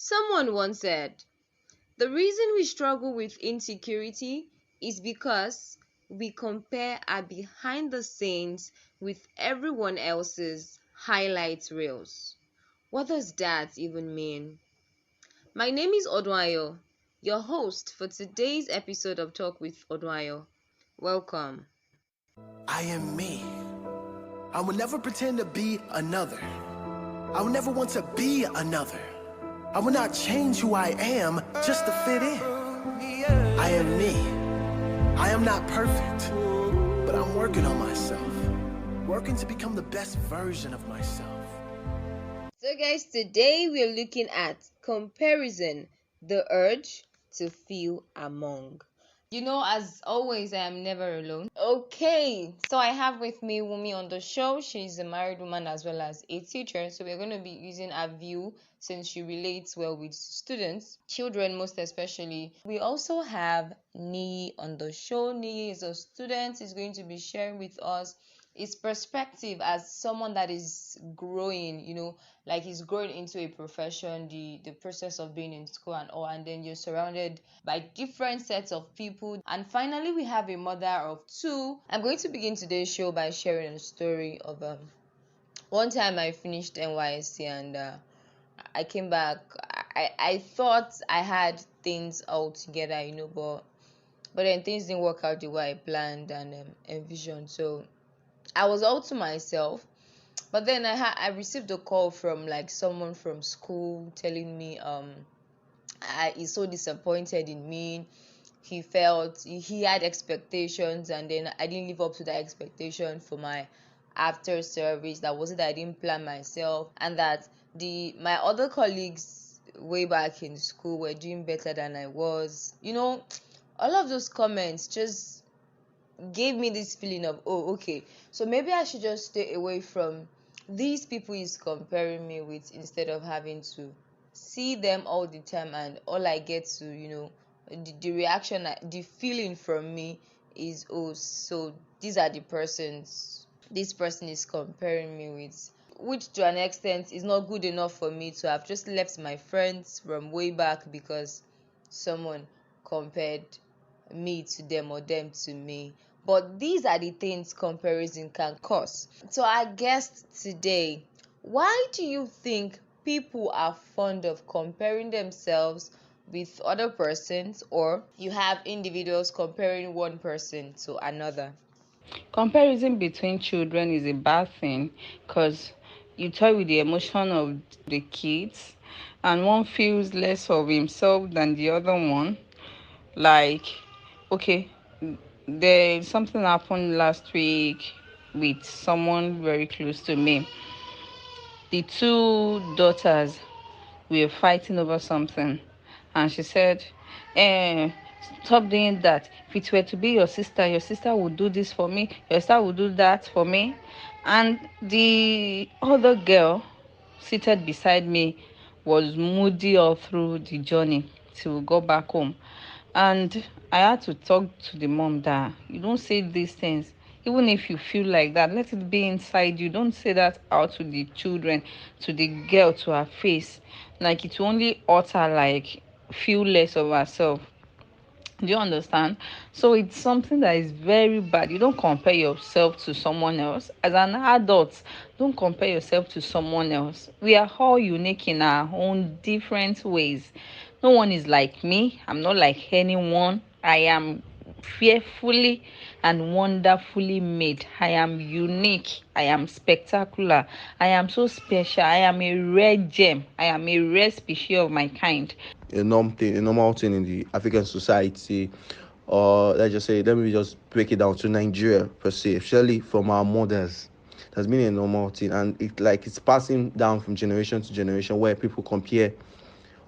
Someone once said, the reason we struggle with insecurity is because we compare our behind the scenes with everyone else's highlight reels. What does that even mean? My name is Odwayo, your host for today's episode of Talk with Odwayo. Welcome. I am me. I will never pretend to be another. I will never want to be another. I will not change who I am just to fit in. I am me. I am not perfect, but I'm working on myself. Working to become the best version of myself. So, guys, today we are looking at comparison, the urge to feel among. As always, I am never alone. Okay, so I have with me Wumi on the show. She's a married woman as well as a teacher. So we're going to be using her view since she relates well with students, children most especially. We also have Nii on the show. Nii is a student. He's going to be sharing with us his perspective as someone that is growing, like he's growing into a profession, the process of being in school and all, and then you're surrounded by different sets of people. And finally, we have a mother of two. I'm going to begin today's show by sharing a story of one time I finished NYSC and I came back. I thought I had things all together, but then things didn't work out the way I planned and envisioned. So I was all to myself. But then I received a call from like someone from school telling me he's so disappointed in me. He felt he had expectations and then I didn't live up to that expectation for my after service. That was it. I didn't plan myself, and that my other colleagues way back in school were doing better than I was. All of those comments just gave me this feeling of, oh, okay, so maybe I should just stay away from these people he's comparing me with instead of having to see them all the time, and all I get to the reaction, the feeling from me is, oh, so these are the persons this person is comparing me with, which to an extent is not good enough for me to have just left my friends from way back because someone compared me to them or them to me. But these are the things comparison can cause. So our guest today, why do you think people are fond of comparing themselves with other persons, or you have individuals comparing one person to another? Comparison between children is a bad thing because you toy with the emotion of the kids, and one feels less of himself than the other one. Like, okay, there's something happened last week with someone very close to me. The two daughters were fighting over something, and she said, eh, stop doing that. If it were to be your sister would do this for me, your sister would do that for me. And the other girl seated beside me was moody all through the journey till we got back home. And I had to talk to the mom that you don't say these things. Even if you feel like that, let it be inside you. Don't say that out to the children, to the girl, to her face. Like it will only utter like feel less of herself. Do you understand? So it's something that is very bad. You don't compare yourself to someone else. As an adult, don't compare yourself to someone else. We are all unique in our own different ways. No one is like me. I'm not like anyone. I am fearfully and wonderfully made. I am unique. I am spectacular. I am so special. I am a rare gem. I am a rare species of my kind. A normal thing in the African society, or let's just say, let me just break it down to Nigeria per se, especially from our mothers. It has been a normal thing, and it's passing down from generation to generation, where people compare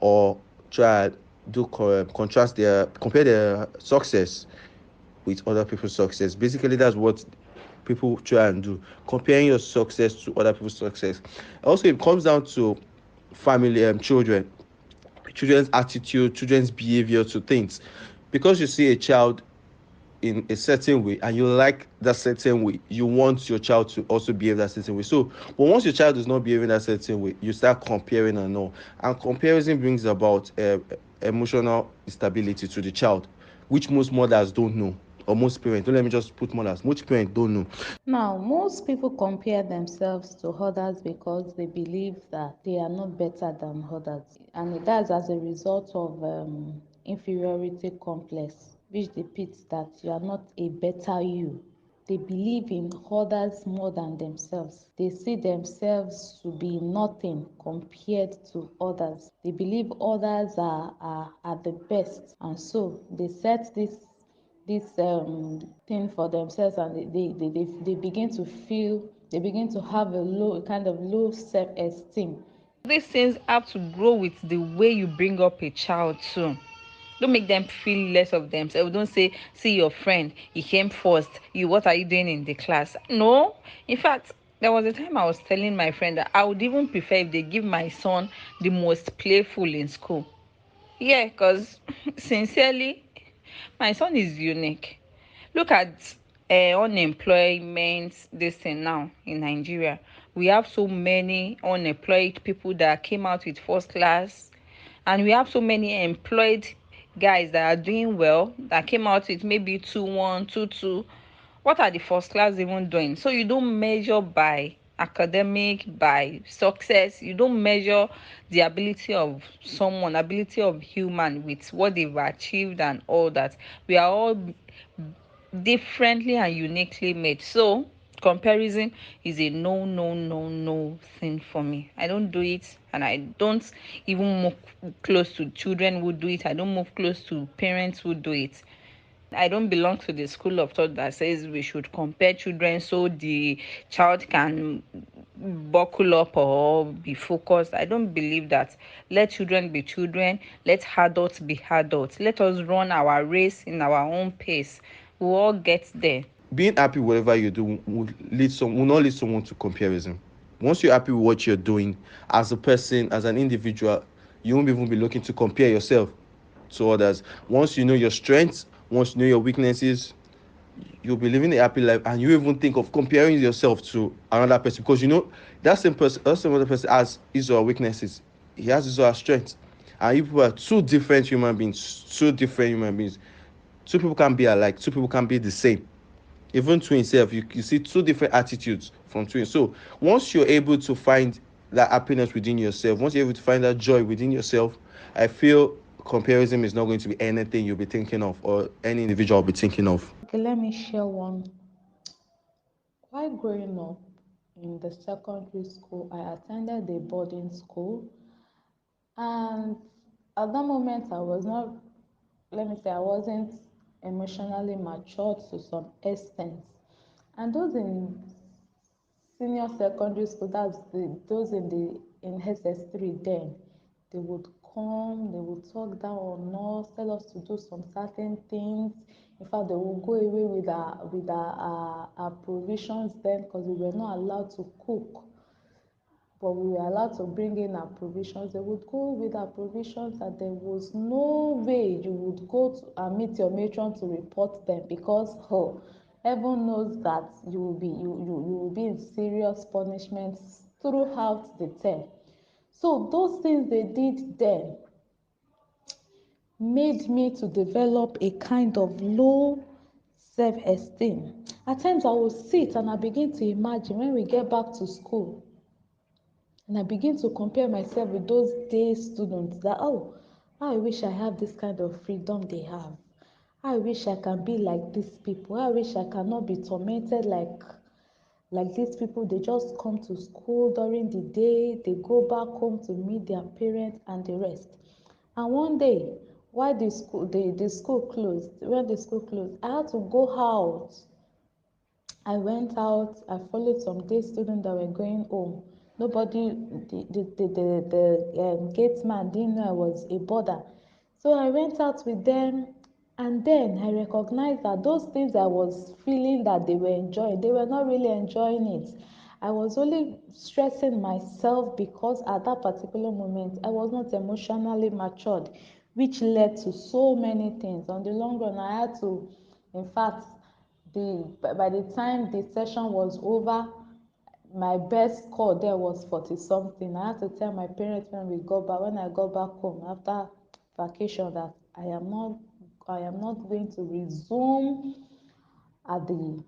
or try do contrast their compare their success with other people's success. Basically, that's what people try and do, comparing your success to other people's success. Also, it comes down to family and children's attitude, children's behavior to things. Because you see a child in a certain way and you like that certain way, you want your child to also behave that certain way. So, but once your child is not behaving that certain way, you start comparing and all. And comparison brings about emotional instability to the child, which most mothers don't know, or most parents. Don't let me just put mothers. Most parents don't know. Now, most people compare themselves to others because they believe that they are not better than others. And that's as a result of inferiority complex, which depicts that you are not a better you. They believe in others more than themselves. They see themselves to be nothing compared to others. They believe others are the best. And so they set this thing for themselves, and they begin to feel, they begin to have a low kind of low self-esteem. These things have to grow with the way you bring up a child too. Don't make them feel less of themselves. Don't say, see your friend, he came first, you, what are you doing in the class? No. In fact, there was a time I was telling my friend that I would even prefer if they give my son the most playful in school. Yeah, because sincerely, my son is unique. Look at unemployment this thing now in Nigeria. We have so many unemployed people that came out with first class, and we have so many employed guys that are doing well that came out with maybe 2-1, 2-2. What are the first class even doing? So you don't measure by academic, by success. You don't measure the ability of someone, ability of human with what they've achieved and all that. We are all differently and uniquely made. So comparison is a no, no, no, no thing for me. I don't do it, and I don't even move close to children who do it. I don't move close to parents who do it. I don't belong to the school of thought that says we should compare children so the child can buckle up or be focused. I don't believe that. Let children be children. Let adults be adults. Let us run our race in our own pace. We'll all get there. Being happy whatever you do will not lead someone to comparison. Once you're happy with what you're doing as a person, as an individual, you won't even be looking to compare yourself to others. Once you know your strengths, once you know your weaknesses, you'll be living a happy life, and you even think of comparing yourself to another person, because you know that same other person has his or her weaknesses, he has his or her strengths, and if we are two people can be alike, two people can be the same. Even twins self, you see two different attitudes from twins. So once you're able to find that happiness within yourself, once you're able to find that joy within yourself, I feel comparison is not going to be anything you'll be thinking of, or any individual will be thinking of. Okay, let me share one. While growing up in the secondary school, I attended a boarding school, and at that moment, I was not, let me say, I wasn't emotionally matured to some extent. And those in senior secondary school, that's those in the in SS3 then, they would come, they would talk down on us, tell us to do some certain things. In fact, they will go away with our provisions then, because we were not allowed to cook, but we were allowed to bring in our provisions. They would go with our provisions, and there was no way you would go to and meet your matron to report them, because heaven knows that you will be in serious punishments throughout the term. So those things they did then made me to develop a kind of low self-esteem. At times I will sit and I begin to imagine when we get back to school, and I begin to compare myself with those day students that, oh, I wish I have this kind of freedom they have. I wish I can be like these people. I wish I cannot be tormented like these people. They just come to school during the day, they go back home to meet their parents and the rest. And one day, while the school closed, when the school closed, I had to go out. I went out, I followed some day students that were going home. Nobody, the gate man didn't know I was a boarder. So I went out with them, and then I recognized that those things I was feeling that they were enjoying, they were not really enjoying it. I was only stressing myself because at that particular moment I was not emotionally matured, which led to so many things. On the long run, I had to In fact, by the time the session was over, my best score there was 40 something. I had to tell my parents when I got back home after vacation, that I am not going to resume at the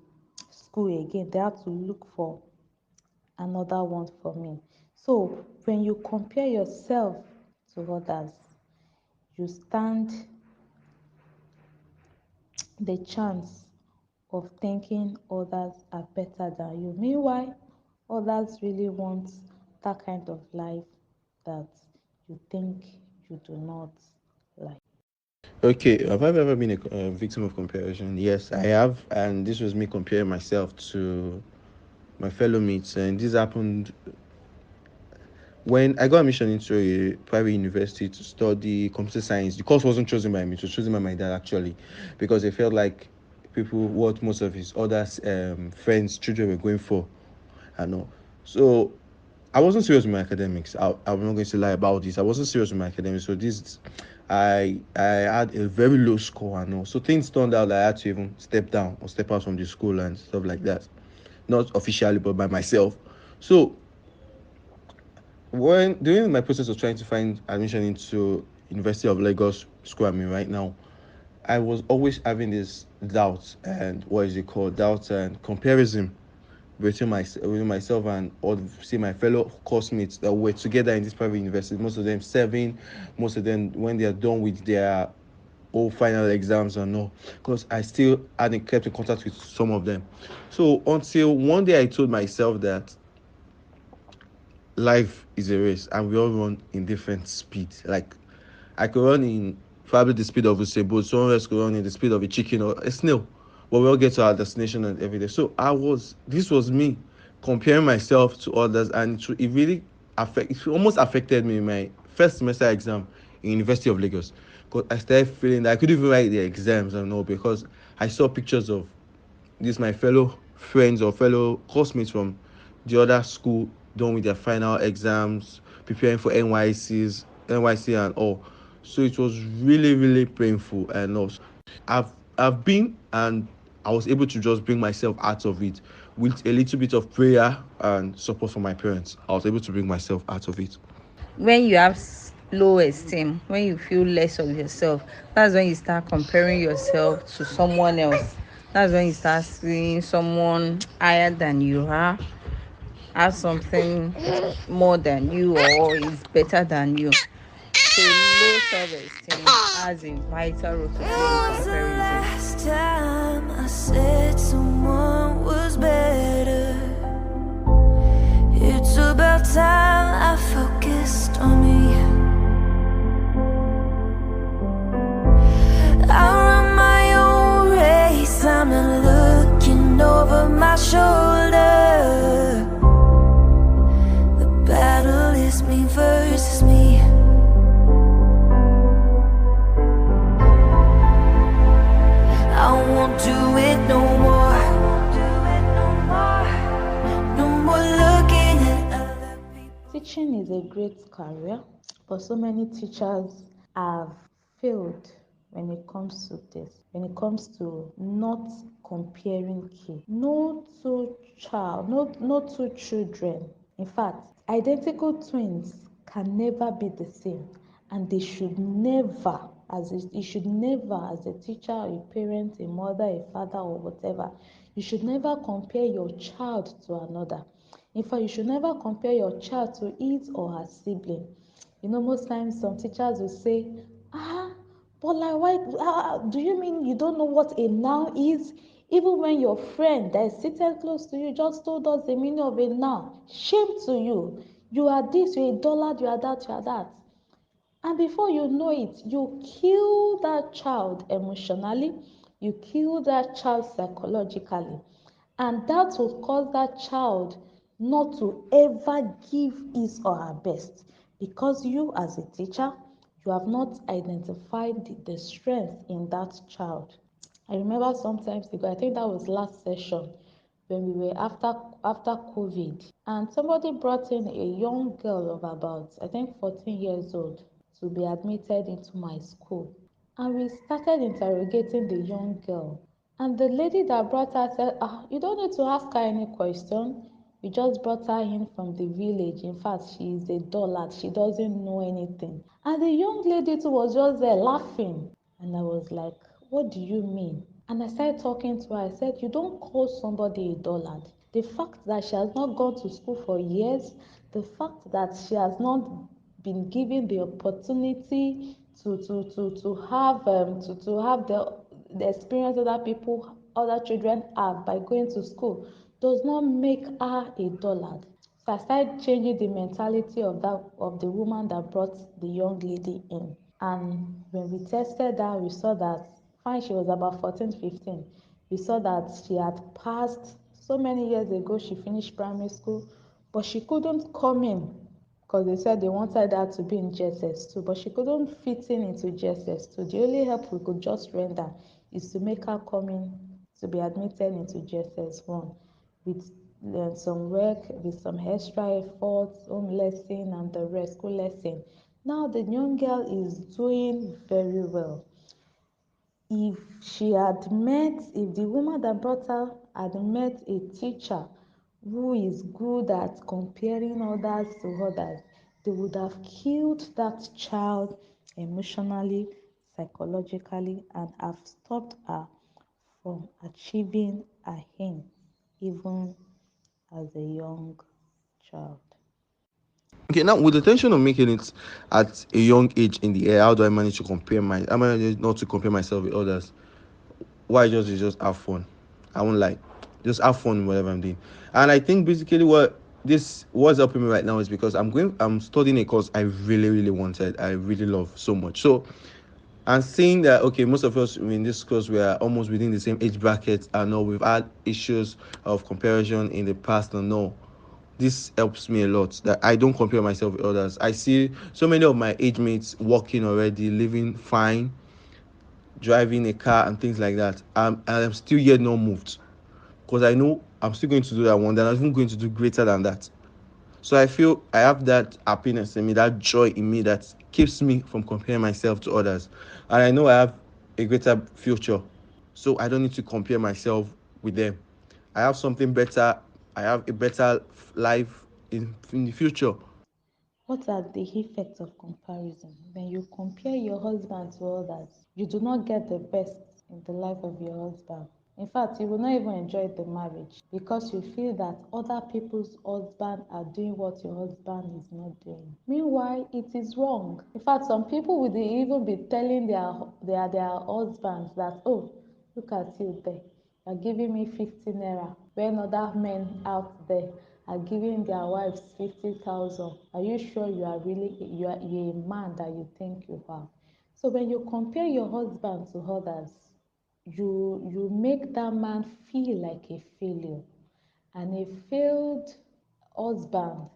school again. They had to look for another one for me. So when you compare yourself to others, you stand the chance of thinking others are better than you. Meanwhile, others really want that kind of life that you think you do not like. Okay, have I ever been a victim of comparison? Yes, I have, and this was me comparing myself to my fellow mates, and this happened when I got admission into a private university to study computer science. The course wasn't chosen by me; it was chosen by my dad actually, because they felt like what most of his other friends' children were going for. I know, so I wasn't serious with my academics. I'm not going to lie about this. I wasn't serious with my academics. So this, I had a very low score. I know. So things turned out that I had to even step down or step out from the school and stuff like that. Not officially, but by myself. So when during my process of trying to find admission into University of Lagos school I'm in right now, I was always having this doubt and what is it called? Doubt and comparison between myself and all see my fellow classmates that were together in this private university. Most of them serving, most of them when they are done with their all final exams and all. Because I still hadn't kept in contact with some of them. So until one day I told myself that life is a race and we all run in different speeds. Like I could run in probably the speed of a sailboat, someone else could run in the speed of a chicken or a snail. But we all get to our destination and every day. So this was me comparing myself to others, and it really it almost affected me in my first semester exam in University of Lagos. Because I started feeling that I couldn't even write the exams and all because I saw pictures of these my fellow friends or fellow classmates from the other school done with their final exams, preparing for NYC and all. So it was really, really painful and also I've been and I was able to just bring myself out of it with a little bit of prayer and support from my parents. I was able to bring myself out of it. When you have low esteem, when you feel less of yourself, that's when you start comparing yourself to someone else. That's when you start seeing someone higher than you are, has something more than you, or is better than you. So low self-esteem has a vital role to play in comparison. Last time I said someone was better, it's about time I focused on me. I run my own race, I'm not looking over my shoulder. The battle is me versus me. I won't do it no more. No more looking at other people. Teaching is a great career, but so many teachers have failed when it comes to this, when it comes to not comparing kids. No two children. In fact, identical twins can never be the same, and they should never, as a teacher, a parent, a mother, a father, or whatever, you should never compare your child to another. In fact, you should never compare your child to his or her sibling. You know, most times some teachers will say, but like, why? Do you mean you don't know what a noun is? Even when your friend that is seated close to you just told us the meaning of a noun, shame to you. You are this, you're a dullard, you are that, you are that. And before you know it, you kill that child emotionally, you kill that child psychologically, and that will cause that child not to ever give his or her best, because you, as a teacher, you have not identified the strength in that child. I remember sometimes ago, I think that was last session, when we were after COVID, and somebody brought in a young girl of about, I think, 14 years old to be admitted into my school. And we started interrogating the young girl. And the lady that brought her said, you don't need to ask her any question. You just brought her in from the village. In fact, she is a dullard. She doesn't know anything. And the young lady too was just there laughing. And I was like, what do you mean? And I started talking to her. I said, you don't call somebody a dullard. The fact that she has not gone to school for years, the fact that she has not been given the opportunity to have the experience other children have by going to school does not make her a dullard. So I started changing the mentality of the woman that brought the young lady in. And when we tested her, we saw that fine, she was about 14, 15. We saw that she had passed so many years ago, she finished primary school, but she couldn't come in because they said they wanted her to be in GSS2, but she couldn't fit in into GSS2. The only help we could just render is to make her come in to be admitted into GSS1 with some work, with some extra efforts, home lesson and the rest, school lesson. Now the young girl is doing very well. If the woman that brought her had met a teacher who is good at comparing others to others, they would have killed that child emotionally, psychologically, and have stopped her from achieving her aim, even as a young child. Okay, now with the intention of making it at a young age in the air, how do I manage to I manage not to compare myself with others? Why just have fun? I won't lie, just have fun whatever I'm doing. And I think basically what's helping me right now is because I'm studying a course I really wanted, I really love so much. So and seeing that, okay, most of us in this course we are almost within the same age bracket. I know we've had issues of comparison in the past, and no, this helps me a lot that I don't compare myself with others. I see so many of my age mates working already, living fine, driving a car and things like that. I'm still yet not moved because I know I'm still going to do that one day. I'm even going to do greater than that. So I feel I have that happiness in me, that joy in me that keeps me from comparing myself to others. And I know I have a greater future. So I don't need to compare myself with them. I have something better. I have a better life in the future. What are the effects of comparison? When you compare your husband to others, you do not get the best in the life of your husband. In fact, you will not even enjoy the marriage because you feel that other people's husband are doing what your husband is not doing. Meanwhile, it is wrong. In fact, some people would even be telling their husbands that, oh, look at you there. You're giving me 50 naira when other men out there are giving their wives 50,000. Are you sure you're a man that you think you are? So when you compare your husband to others, you make that man feel like a failure, and a failed husband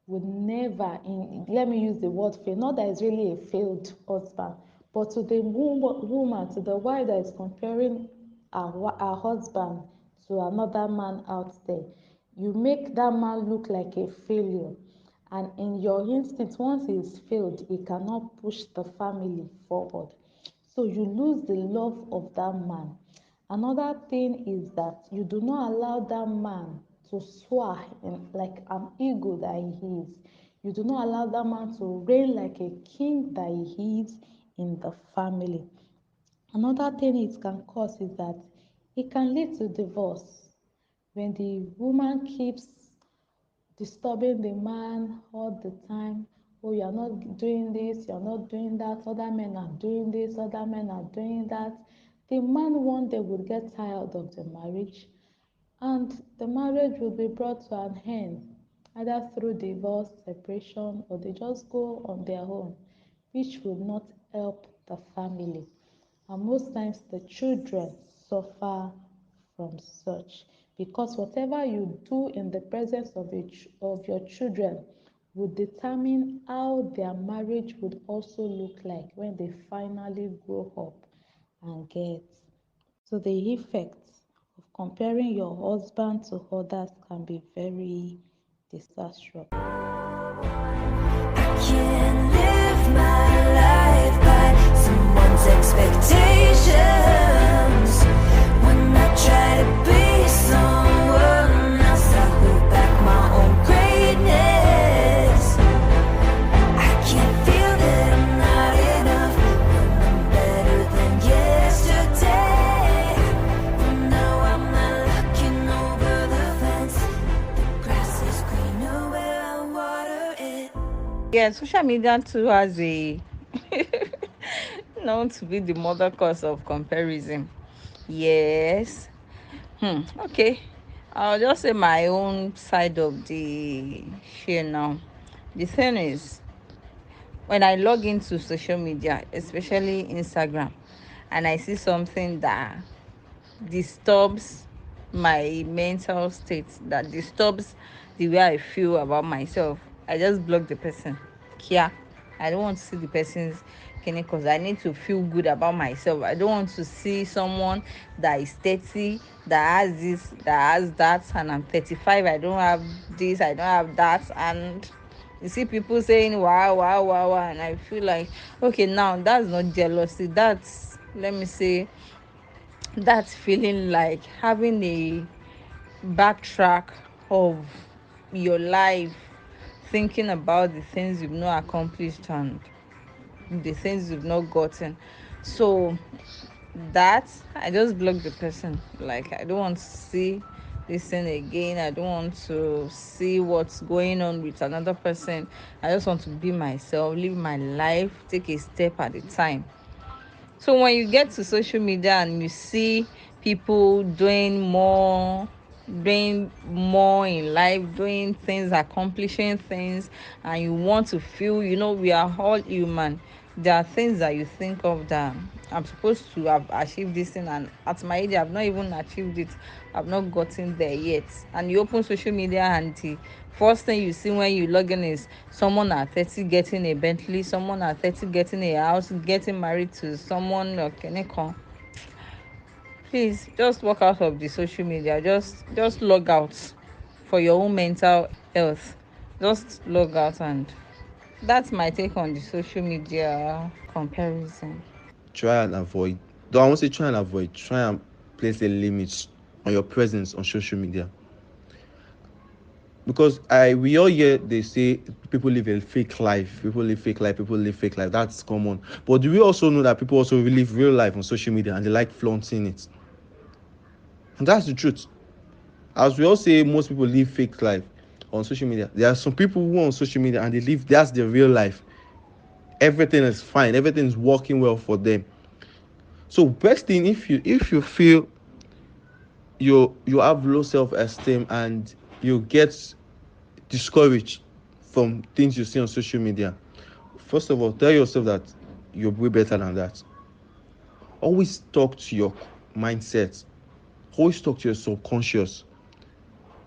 would never, let me use the word fail, not that it's really a failed husband, but to the woman, to the wife that is comparing her husband to another man out there, you make that man look like a failure. And in your instinct, once he's failed, he cannot push the family forward. So you lose the love of that man. Another thing is that you do not allow that man to soar like an eagle that he is. You do not allow that man to reign like a king that he is in the family. Another thing it can cause is that it can lead to divorce. When the woman keeps disturbing the man all the time, oh, you're not doing this, you're not doing that, other men are doing this, other men are doing that, the man one day would get tired of the marriage, and the marriage will be brought to an end, either through divorce, separation, or they just go on their own, which will not help the family. And most times the children suffer from such, because whatever you do in the presence of your children would determine how their marriage would also look like when they finally grow up and get. So the effects of comparing your husband to others can be very disastrous. I can't live my life by someone's expectations when yeah, social media too has a known to be the mother cause of comparison. Yes. Okay. I'll just say my own side of the share now. The thing is, when I log into social media, especially Instagram, and I see something that disturbs my mental state, that disturbs the way I feel about myself, I just block the person. Kia. I don't want to see the person's kidney because I need to feel good about myself. I don't want to see someone that is 30, that has this, that has that, and I'm 35. I don't have this, I don't have that. And you see people saying wow, wow, wow, wow, and I feel like, okay, now that's not jealousy. That's, let me say, that's feeling like having a backtrack of your life, thinking about the things you've not accomplished and the things you've not gotten. So that, I just block the person. Like, I don't want to see this thing again. I don't want to see what's going on with another person. I just want to be myself, live my life, take a step at a time. So when you get to social media and you see people doing more in life, doing things, accomplishing things, and you want to feel, we are all human. There are things that you think of that I'm supposed to have achieved this thing, and at my age I've not even achieved it. I've not gotten there yet. And you open social media and the first thing you see when you log in is someone at 30 getting a Bentley, someone at 30 getting a house, getting married to someone or Kenekon. Please just walk out of the social media. Just log out for your own mental health. Just log out. And that's my take on the social media comparison. Try and avoid. Though I won't say try and avoid. Try and place a limit on your presence on social media. Because we all hear they say people live a fake life. People live fake life. People live fake life. That's common. But do we also know that people also live real life on social media and they like flaunting it? And that's the truth. As we all say, most people live fake life on social media. There are some people who are on social media and they live, that's their real life. Everything is fine. Everything is working well for them. So best thing, if you feel you have low self-esteem and you get discouraged from things you see on social media, first of all, tell yourself that you're way better than that. Always talk to your mindset. Always talk to your subconscious.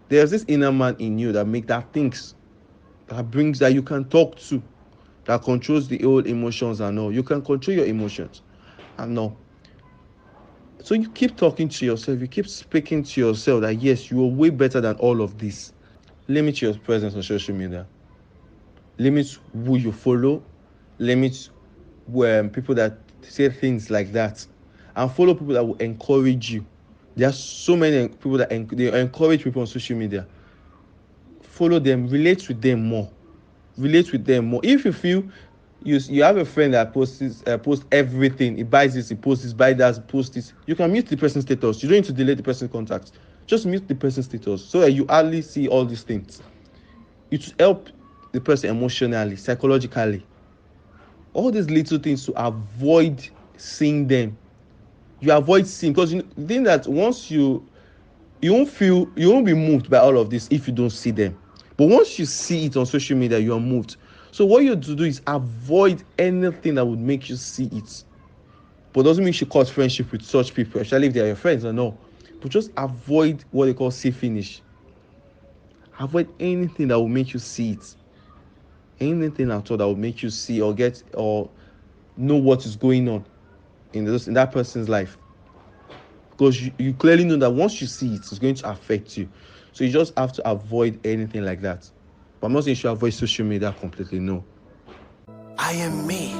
There's this inner man in you that make that thinks, that brings, that you can talk to, that controls the old emotions and all. You can control your emotions and all. So you keep talking to yourself, you keep speaking to yourself that yes, you are way better than all of this. Limit your presence on social media. Limit who you follow. Limit people that say things like that. And follow people that will encourage you. There are so many people that they encourage people on social media. Follow them, relate with them more. Relate with them more. If you feel you have a friend that posts everything, he buys this, he posts this, buy that, posts this, you can mute the person's status. You don't need to delete the person's contacts. Just mute the person's status so that you hardly see all these things. It will help the person emotionally, psychologically. All these little things to avoid seeing them. You avoid seeing, because you think that once you won't be moved by all of this if you don't see them. But once you see it on social media, you are moved. So what you have to do is avoid anything that would make you see it. But doesn't mean you should cut friendship with such people, especially if they are your friends or no. But just avoid what they call see finish. Avoid anything that will make you see it. Anything at all that will make you see or get or know what is going on in that person's life. Because you clearly know that once you see it, it's going to affect you. So you just have to avoid anything like that. But I'm not saying you should avoid social media completely, no. I am me.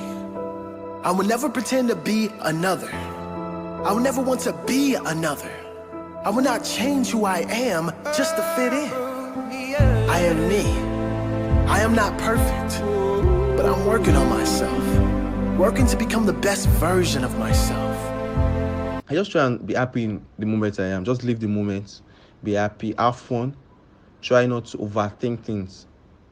I will never pretend to be another. I will never want to be another. I will not change who I am just to fit in. I am me. I am not perfect, but I'm working on myself. Working to become the best version of myself. I just try and be happy in the moment I am. Just live the moment. Be happy. Have fun. Try not to overthink things.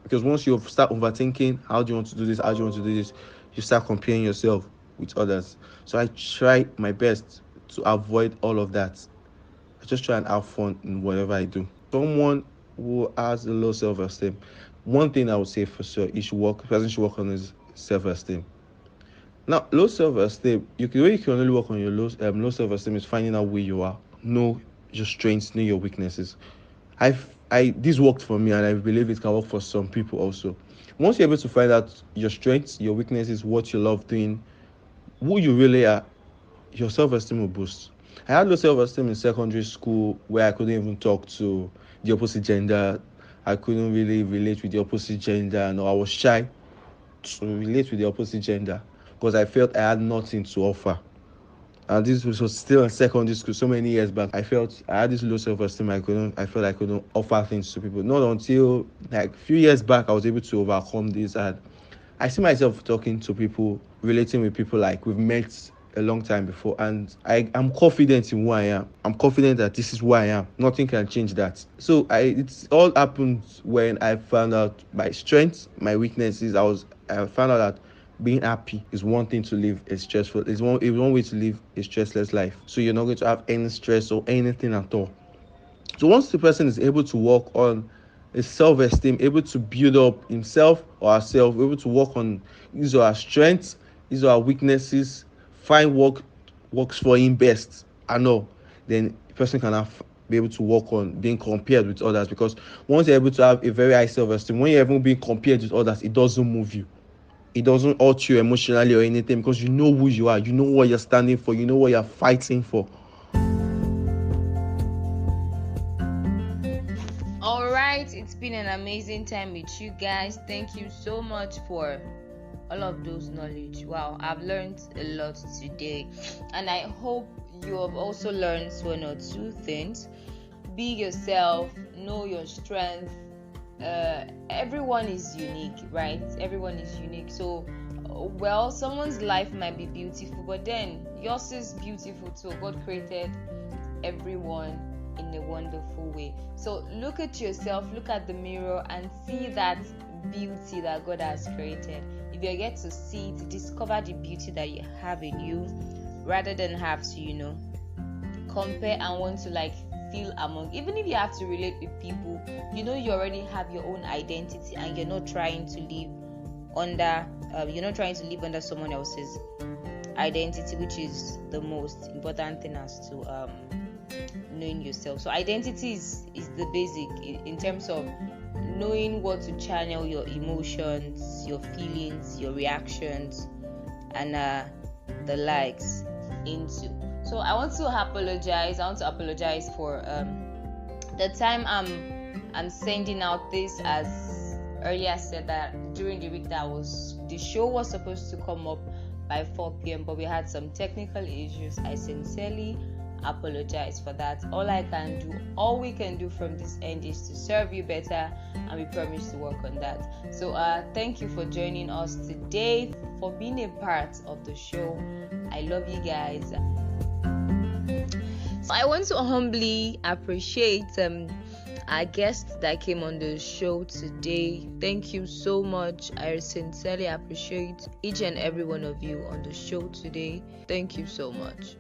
Because once you start overthinking, how do you want to do this? How do you want to do this? You start comparing yourself with others. So I try my best to avoid all of that. I just try and have fun in whatever I do. Someone who has a low self-esteem, one thing I would say for sure, person should work on his self-esteem. Now, low self-esteem, you can only work on your low self-esteem is finding out where you are, know your strengths, know your weaknesses. This worked for me, and I believe it can work for some people also. Once you're able to find out your strengths, your weaknesses, what you love doing, who you really are, your self-esteem will boost. I had low self-esteem in secondary school where I couldn't even talk to the opposite gender. I couldn't really relate with the opposite gender, and I was shy to relate with the opposite gender because I felt I had nothing to offer. And this was still in secondary school, so many years back. I had this low self-esteem. I felt I couldn't offer things to people. Not until like a few years back, I was able to overcome this. And I see myself talking to people, relating with people like we've met a long time before, and I'm confident in who I am. I'm confident that this is who I am. Nothing can change that. So it's all happened when I found out my strengths, my weaknesses. I found out that being happy is one thing to live a stressful. It's one way to live a stressless life. So you're not going to have any stress or anything at all. So once the person is able to work on his self-esteem, able to build up himself or herself, able to work on these are our strengths, these are our weaknesses, find works for him best, I know, then the person can be able to work on being compared with others. Because once you're able to have a very high self-esteem, when you're even being compared with others, it doesn't move you. It doesn't hurt you emotionally or anything, because you know who you are, you know what you're standing for, you know what you're fighting for. All right, it's been an amazing time with you guys. Thank you so much for all of those knowledge. Wow, I've learned a lot today, and I hope you have also learned one or two things. Be yourself, know your strength. Everyone is unique, right? Everyone is unique. So well, someone's life might be beautiful, but then yours is beautiful too. God created everyone in a wonderful way. So look at yourself, look at the mirror, and see that beauty that God has created. If you get to see it, discover the beauty that you have in you, rather than have to compare and want to feel among. Even if you have to relate with people, you already have your own identity, and you're not trying to live under someone else's identity, which is the most important thing as to knowing yourself. So identity is the basic in terms of knowing what to channel your emotions, your feelings, your reactions, and the likes into. So I want to apologize for the time I'm sending out this. As earlier said, that during the week the show was supposed to come up by 4 p.m. but we had some technical issues. I sincerely apologize for that. All we can do from this end is to serve you better, and we promise to work on that. So thank you for joining us today, for being a part of the show. I love you guys. So I want to humbly appreciate our guest that came on the show today. Thank you so much. I sincerely appreciate each and every one of you on the show today. Thank you so much.